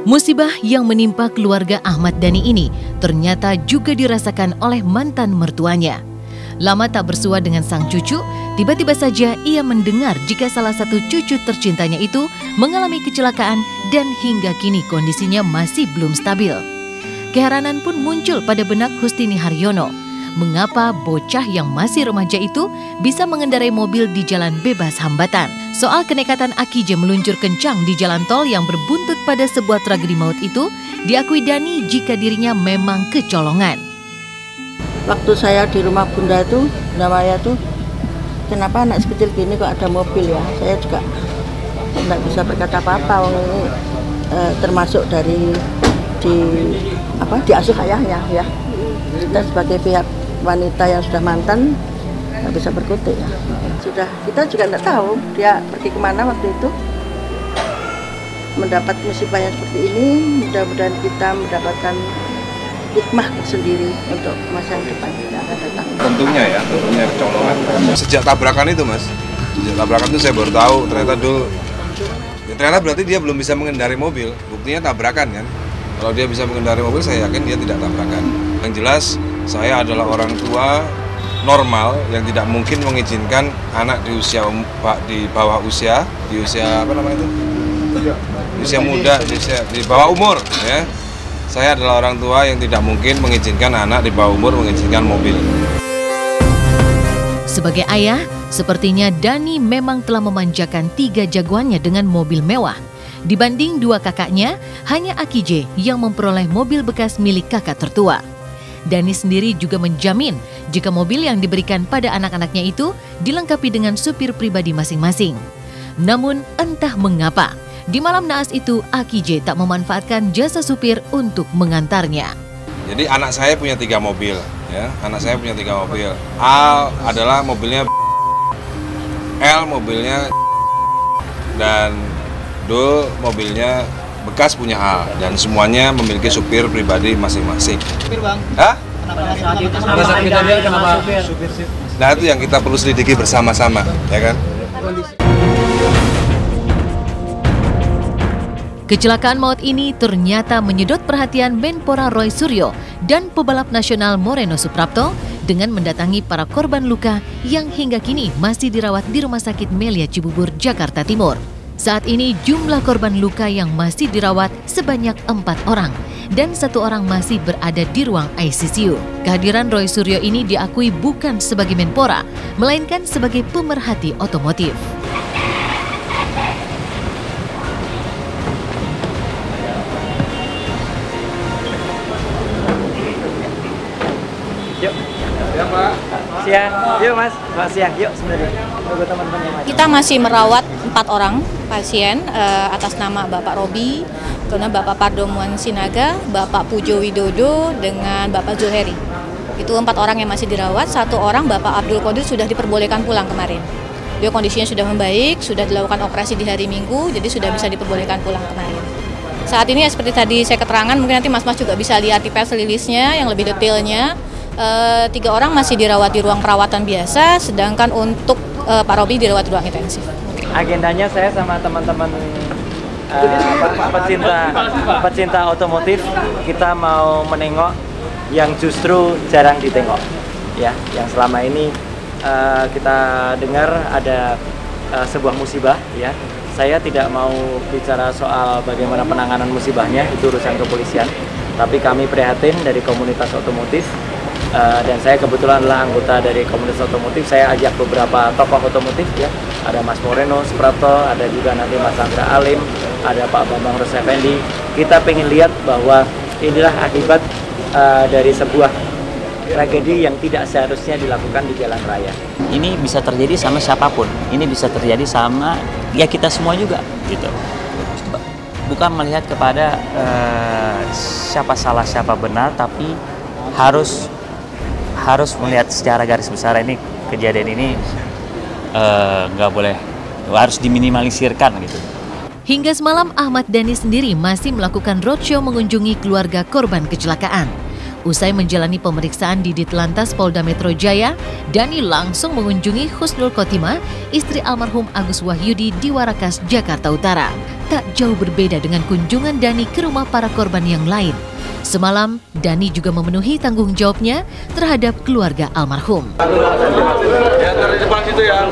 Musibah yang menimpa keluarga Ahmad Dhani ini ternyata juga dirasakan oleh mantan mertuanya. Lama tak bersua dengan sang cucu, tiba-tiba saja ia mendengar jika salah satu cucu tercintanya itu mengalami kecelakaan dan hingga kini kondisinya masih belum stabil. Keheranan pun muncul pada benak Hustini Haryono. Mengapa bocah yang masih remaja itu bisa mengendarai mobil di jalan bebas hambatan? Soal kenekatan Akije meluncur kencang di jalan tol yang berbuntut pada sebuah tragedi maut itu, diakui Dhani jika dirinya memang kecolongan. Waktu saya di rumah Bunda itu, Bunda Maya tuh, kenapa anak sekecil gini kok ada mobil ya? Saya juga tidak bisa berkata apa-apa. Ini termasuk dari diasuh ayahnya ya. Kita sebagai pihak wanita yang sudah mantan nggak bisa berkutik ya. Kita juga nggak tahu dia pergi kemana waktu itu. Mendapat musibah yang seperti ini, mudah-mudahan kita mendapatkan hikmah sendiri untuk masa yang depan yang akan datang. Tentunya kecolongan. Sejak tabrakan itu mas, saya baru tahu ternyata berarti dia belum bisa mengendarai mobil. Buktinya tabrakan kan. Kalau dia bisa mengendarai mobil, saya yakin dia tidak tabrakan. Yang jelas, saya adalah orang tua normal yang tidak mungkin mengizinkan anak di usia usia muda, di bawah umur ya. Saya adalah orang tua yang tidak mungkin mengizinkan anak di bawah umur mengizinkan mobil. Sebagai ayah, sepertinya Dhani memang telah memanjakan 3 jagoannya dengan mobil mewah. Dibanding 2 kakaknya, hanya Akije yang memperoleh mobil bekas milik kakak tertua. Dhani sendiri juga menjamin jika mobil yang diberikan pada anak-anaknya itu dilengkapi dengan supir pribadi masing-masing. Namun entah mengapa, di malam naas itu Akije tak memanfaatkan jasa supir untuk mengantarnya. Jadi anak saya punya 3 mobil, ya. Anak saya punya 3 mobil. A adalah mobilnya L mobilnya dan Dul mobilnya bekas punya A, dan semuanya memiliki supir pribadi masing-masing. Supir bang? Hah? Kenapa supir? Nah itu yang kita perlu selidiki bersama-sama, ya kan? Kecelakaan maut ini ternyata menyedot perhatian Menpora Roy Suryo dan pebalap nasional Moreno Suprapto dengan mendatangi para korban luka yang hingga kini masih dirawat di Rumah Sakit Melia Cibubur, Jakarta Timur. Saat ini jumlah korban luka yang masih dirawat sebanyak 4 orang dan 1 orang masih berada di ruang ICU. Kehadiran Roy Suryo ini diakui bukan sebagai Menpora, melainkan sebagai pemerhati otomotif. Yuk, siang Pak. Siang, yuk Mas, Pak siang, yuk sebenarnya. Kita masih merawat 4 orang pasien atas nama Bapak Robi, kemudian Bapak Pardomuan Sinaga, Bapak Pujo Widodo, dengan Bapak Zuheri. Itu 4 orang yang masih dirawat, 1 orang Bapak Abdul Qadir sudah diperbolehkan pulang kemarin. Dia kondisinya sudah membaik, sudah dilakukan operasi di hari Minggu, jadi sudah bisa diperbolehkan pulang kemarin. Saat ini ya seperti tadi saya keterangan, mungkin nanti Mas-Mas juga bisa lihat di press release-nya yang lebih detailnya. 3 orang masih dirawat di ruang perawatan biasa, sedangkan untuk Pak Robi dirawat di ruang intensif. Agendanya saya sama teman-teman pecinta otomotif, kita mau menengok yang justru jarang ditengok, ya. Yang selama ini kita dengar ada sebuah musibah, ya. Saya tidak mau bicara soal bagaimana penanganan musibahnya, itu urusan kepolisian. Tapi kami prihatin dari komunitas otomotif. Dan saya kebetulan adalah anggota dari komunitas otomotif. Saya ajak beberapa tokoh otomotif, ya. Ada Mas Moreno Suprapto, ada juga nanti Mas Andra Alim, ada Pak Bambang Rosefendi. Kita pengen lihat bahwa inilah akibat dari sebuah tragedi yang tidak seharusnya dilakukan di jalan raya. Ini bisa terjadi sama siapapun. Ini bisa terjadi sama ya kita semua juga, gitu. Bukan melihat kepada siapa salah siapa benar, tapi harus melihat secara garis besar ini kejadian ini nggak boleh, harus diminimalisirkan gitu. Hingga semalam Ahmad Dhani sendiri masih melakukan roadshow mengunjungi keluarga korban kecelakaan. Usai menjalani pemeriksaan di Ditlantas Polda Metro Jaya, Dhani langsung mengunjungi Husnul Khotimah, istri almarhum Agus Wahyudi di Warakas, Jakarta Utara. tak jauh berbeda dengan kunjungan Dani ke rumah para korban yang lain. Semalam, Dani juga memenuhi tanggung jawabnya terhadap keluarga almarhum. Ya, dari depan situ ya.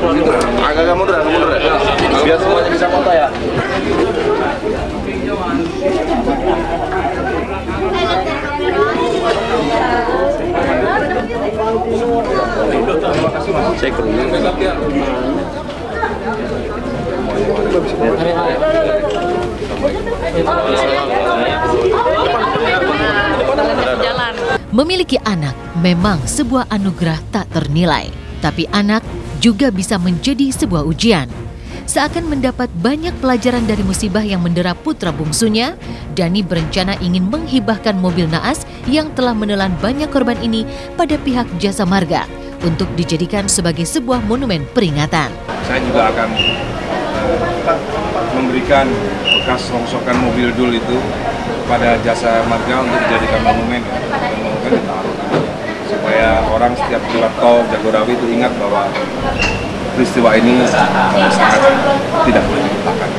Agak mundur ya. Biar semuanya bisa foto ya. Memiliki anak memang sebuah anugerah tak ternilai, tapi anak juga bisa menjadi sebuah ujian. Seakan mendapat banyak pelajaran dari musibah yang mendera putra bungsunya, Dani berencana ingin menghibahkan mobil naas yang telah menelan banyak korban ini pada pihak Jasa Marga untuk dijadikan sebagai sebuah monumen peringatan. Saya juga akan memberikan bekas rongsokan mobil Dul itu kepada Jasa Marga untuk dijadikan monumen ya. Monumen ditaruh supaya orang setiap lewat tol Jagorawi itu ingat bahwa peristiwa ini sangat tidak boleh dilupakan.